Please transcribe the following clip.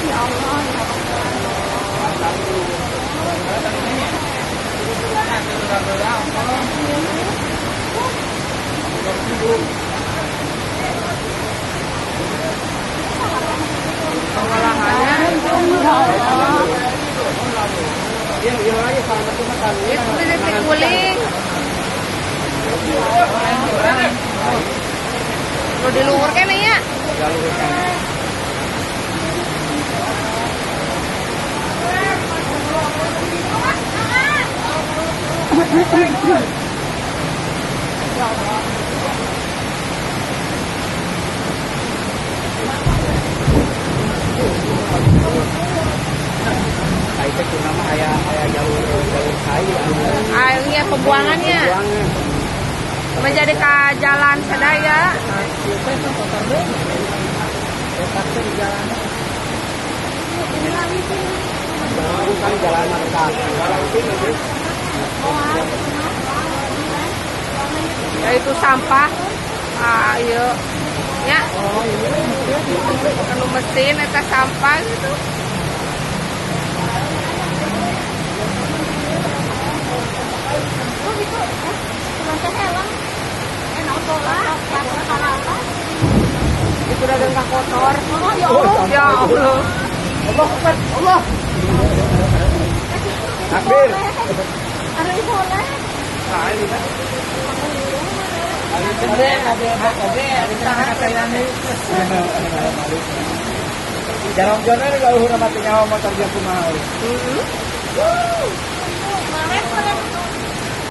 Ya Allah, ya itu titik guling. Lo di luar kan ya? Itu nama ayah jalur kayu. Airnya pembuangannya menjadi ke jalan sedaya. Bukan jalan markas. Yaitu sampah. Ayo ya kalau mesin eta sampah gitu. Oh gitu ya. Cuman helm. Enak tolak. Itu udah enggak kotor. Oh ya Allah. Ya Allah. Allah Akbar. Allah. Takbir. Ada di boleh. Jarang-jarang kalau udah mati nyawa motor dia kumaha.